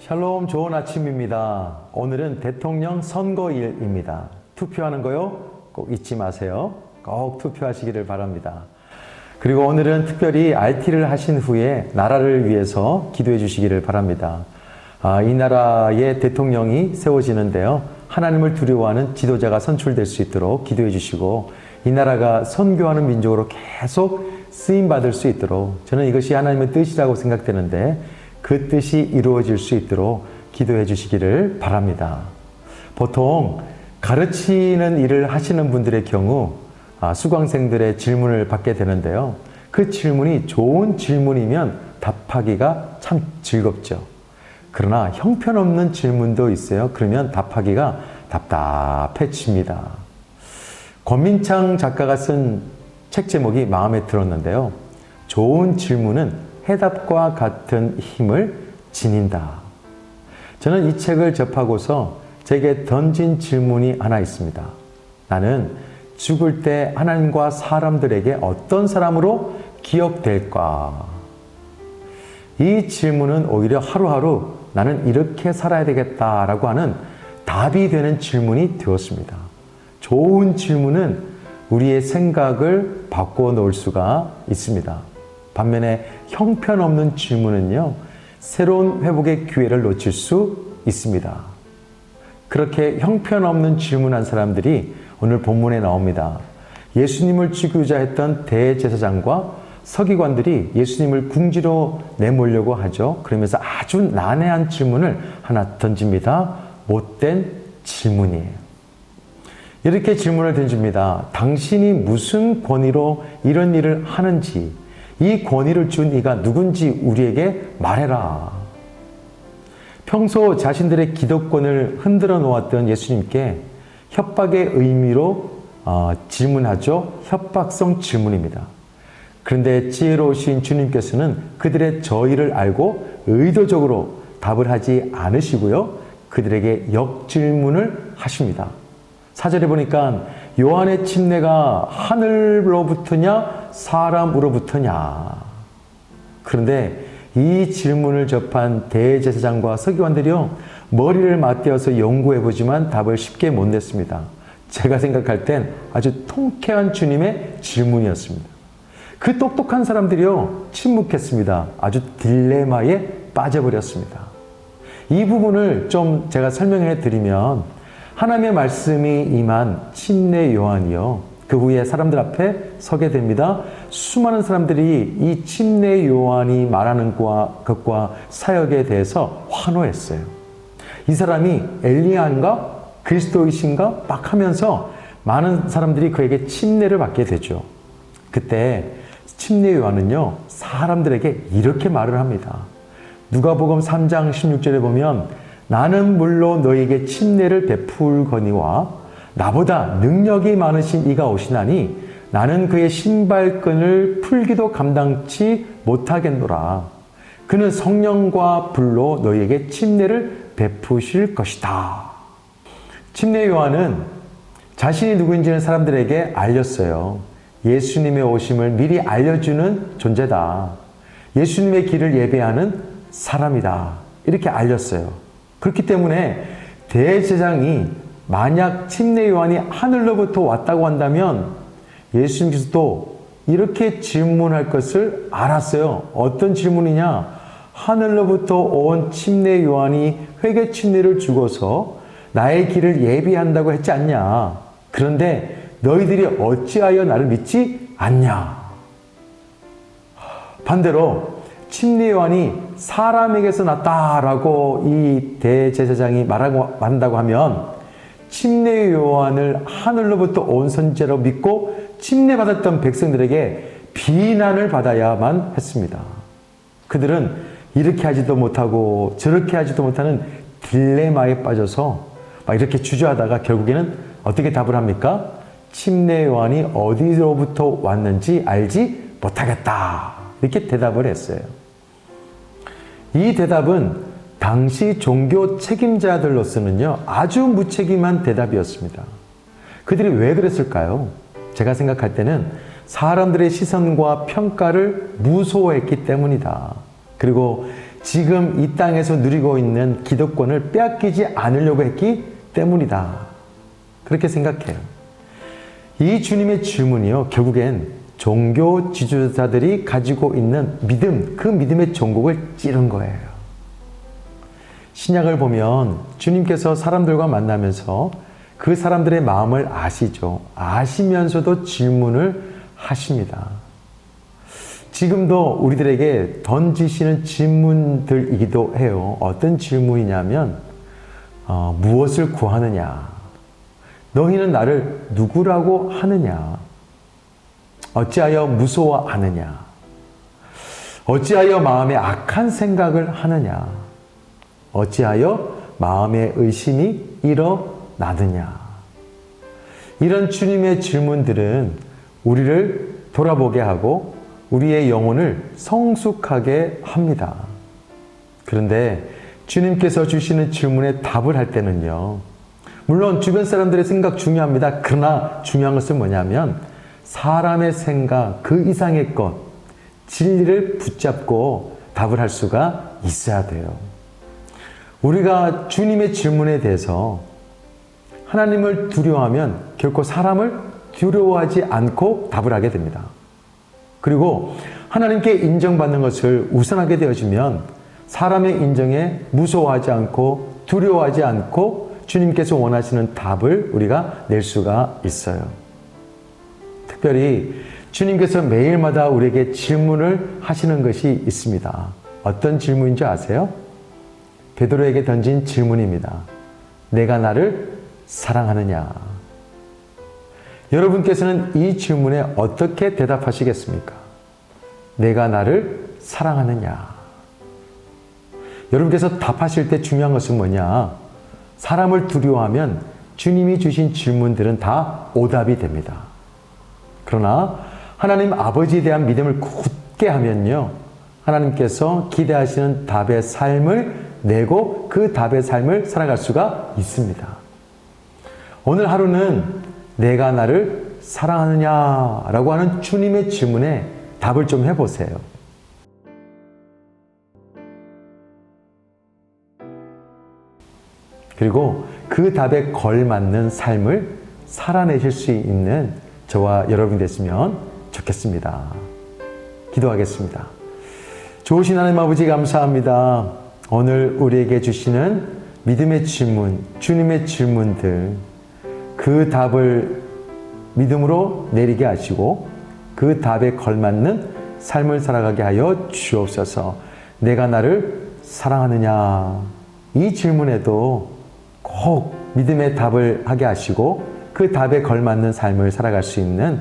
샬롬, 좋은 아침입니다. 오늘은 대통령 선거일입니다. 투표하는 거요? 꼭 잊지 마세요. 꼭 투표하시기를 바랍니다. 그리고 오늘은 특별히 RT를 하신 후에 나라를 위해서 기도해 주시기를 바랍니다. 이 나라의 대통령이 세워지는데요. 하나님을 두려워하는 지도자가 선출될 수 있도록 기도해 주시고 이 나라가 선교하는 민족으로 계속 쓰임받을 수 있도록 저는 이것이 하나님의 뜻이라고 생각되는데 그 뜻이 이루어질 수 있도록 기도해 주시기를 바랍니다. 보통 가르치는 일을 하시는 분들의 경우 수강생들의 질문을 받게 되는데요. 그 질문이 좋은 질문이면 답하기가 참 즐겁죠. 그러나 형편없는 질문도 있어요. 그러면 답하기가 답답해집니다. 권민창 작가가 쓴 책 제목이 마음에 들었는데요. 좋은 질문은 해답과 같은 힘을 지닌다. 저는 이 책을 접하고서 제게 던진 질문이 하나 있습니다. 나는 죽을 때 하나님과 사람들에게 어떤 사람으로 기억될까? 이 질문은 오히려 하루하루 나는 이렇게 살아야 되겠다라고 하는 답이 되는 질문이 되었습니다. 좋은 질문은 우리의 생각을 바꿔놓을 수가 있습니다. 반면에 형편없는 질문은요, 새로운 회복의 기회를 놓칠 수 있습니다. 그렇게 형편없는 질문한 사람들이 오늘 본문에 나옵니다. 예수님을 죽이고자 했던 대제사장과 서기관들이 예수님을 궁지로 내몰려고 하죠. 그러면서 아주 난해한 질문을 하나 던집니다. 못된 질문이에요. 이렇게 질문을 던집니다. 당신이 무슨 권위로 이런 일을 하는지, 이 권위를 준 이가 누군지 우리에게 말해라. 평소 자신들의 기득권을 흔들어 놓았던 예수님께 협박의 의미로 질문하죠. 협박성 질문입니다. 그런데 지혜로우신 주님께서는 그들의 저의를 알고 의도적으로 답을 하지 않으시고요. 그들에게 역질문을 하십니다. 4절에 보니까 요한의 침례가 하늘로부터냐 사람으로부터냐. 그런데 이 질문을 접한 대제사장과 서기관들이요, 머리를 맞대어서 연구해보지만 답을 쉽게 못 냈습니다. 제가 생각할 땐 아주 통쾌한 주님의 질문이었습니다. 그 똑똑한 사람들이요, 침묵했습니다. 아주 딜레마에 빠져버렸습니다. 이 부분을 좀 제가 설명해 드리면 하나님의 말씀이 임한 침례 요한이요, 그 후에 사람들 앞에 서게 됩니다. 수많은 사람들이 이 침례 요한이 말하는 것과 사역에 대해서 환호했어요. 이 사람이 엘리야인가 그리스도이신가 막 하면서 많은 사람들이 그에게 침례를 받게 되죠. 그때 침례 요한은요, 사람들에게 이렇게 말을 합니다. 누가복음 3장 16절에 보면 나는 물론 너에게 침례를 베풀거니와 나보다 능력이 많으신 이가 오시나니 나는 그의 신발끈을 풀기도 감당치 못하겠노라. 그는 성령과 불로 너희에게 침례를 베푸실 것이다. 침례 요한은 자신이 누구인지는 사람들에게 알렸어요. 예수님의 오심을 미리 알려주는 존재다. 예수님의 길을 예배하는 사람이다. 이렇게 알렸어요. 그렇기 때문에 대제사장이 만약 침례 요한이 하늘로부터 왔다고 한다면 예수님께서도 이렇게 질문할 것을 알았어요. 어떤 질문이냐? 하늘로부터 온 침례 요한이 회개 침례를 주고서 나의 길을 예비한다고 했지 않냐? 그런데 너희들이 어찌하여 나를 믿지 않냐? 반대로 침례 요한이 사람에게서 났다라고 이 대제사장이 말한다고 하면 침례 요한을 하늘로부터 온 선지자로 믿고 침례받았던 백성들에게 비난을 받아야만 했습니다. 그들은 이렇게 하지도 못하고 저렇게 하지도 못하는 딜레마에 빠져서 막 이렇게 주저하다가 결국에는 어떻게 답을 합니까? 침례 요한이 어디로부터 왔는지 알지 못하겠다. 이렇게 대답을 했어요. 이 대답은 당시 종교 책임자들로서는요, 아주 무책임한 대답이었습니다. 그들이 왜 그랬을까요? 제가 생각할 때는 사람들의 시선과 평가를 무서워했기 때문이다. 그리고 지금 이 땅에서 누리고 있는 기득권을 빼앗기지 않으려고 했기 때문이다. 그렇게 생각해요. 이 주님의 질문이요, 결국엔 종교 지도자들이 가지고 있는 믿음, 그 믿음의 종국을 찌른 거예요. 신약을 보면 주님께서 사람들과 만나면서 그 사람들의 마음을 아시죠. 아시면서도 질문을 하십니다. 지금도 우리들에게 던지시는 질문들이기도 해요. 어떤 질문이냐면 무엇을 구하느냐? 너희는 나를 누구라고 하느냐? 어찌하여 무서워하느냐? 어찌하여 마음에 악한 생각을 하느냐? 어찌하여 마음에 의심이 일어나느냐? 이런 주님의 질문들은 우리를 돌아보게 하고 우리의 영혼을 성숙하게 합니다. 그런데 주님께서 주시는 질문에 답을 할 때는요, 물론 주변 사람들의 생각 중요합니다. 그러나 중요한 것은 뭐냐면 사람의 생각 그 이상의 것, 진리를 붙잡고 답을 할 수가 있어야 돼요. 우리가 주님의 질문에 대해서 하나님을 두려워하면 결코 사람을 두려워하지 않고 답을 하게 됩니다. 그리고 하나님께 인정받는 것을 우선하게 되어지면 사람의 인정에 무서워하지 않고 두려워하지 않고 주님께서 원하시는 답을 우리가 낼 수가 있어요. 특별히 주님께서 매일마다 우리에게 질문을 하시는 것이 있습니다. 어떤 질문인지 아세요? 베드로에게 던진 질문입니다. 내가 나를 사랑하느냐? 여러분께서는 이 질문에 어떻게 대답하시겠습니까? 내가 나를 사랑하느냐? 여러분께서 답하실 때 중요한 것은 뭐냐? 사람을 두려워하면 주님이 주신 질문들은 다 오답이 됩니다. 그러나 하나님 아버지에 대한 믿음을 굳게 하면요, 하나님께서 기대하시는 답의 삶을 내고 그 답의 삶을 살아갈 수가 있습니다. 오늘 하루는 내가 나를 사랑하느냐라고 하는 주님의 질문에 답을 좀 해보세요. 그리고 그 답에 걸맞는 삶을 살아내실 수 있는 저와 여러분이 됐으면 좋겠습니다. 기도하겠습니다. 좋으신 하나님 아버지 감사합니다. 오늘 우리에게 주시는 믿음의 질문, 주님의 질문들, 그 답을 믿음으로 내리게 하시고 그 답에 걸맞는 삶을 살아가게 하여 주옵소서. 내가 나를 사랑하느냐? 이 질문에도 꼭 믿음의 답을 하게 하시고 그 답에 걸맞는 삶을 살아갈 수 있는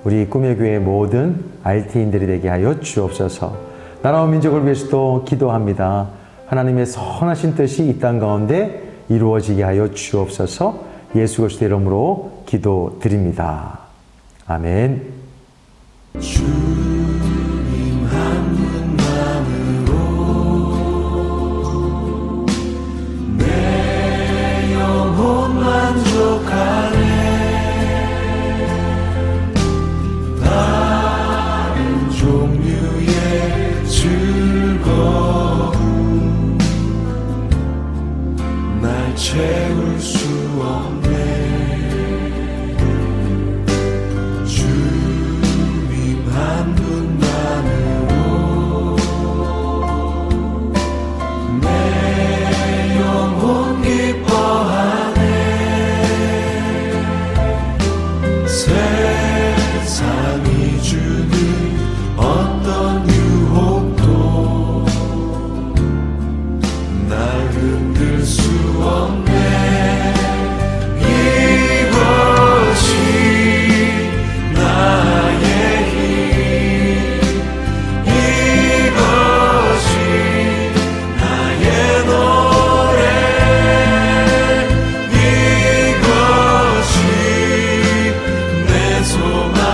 우리 꿈의 교회 모든 RT인들이 되게 하여 주옵소서. 나라와 민족을 위해서도 기도합니다. 하나님의 선하신 뜻이 이 땅 가운데 이루어지게 하여 주옵소서. 예수 그리스도의 이름으로 기도드립니다. 아멘. 주님 한 분만으로 내 영혼 만족하네. 다른 종류의 즐거움 날 채울 수 없네. 주님 한 분만으로 내 영혼 기뻐하네. 세상이 주는 어떤 유혹도 날 흔들 수 없네. 이것이 나의 힘, 이것이 나의 노래, 이것이 내 소망.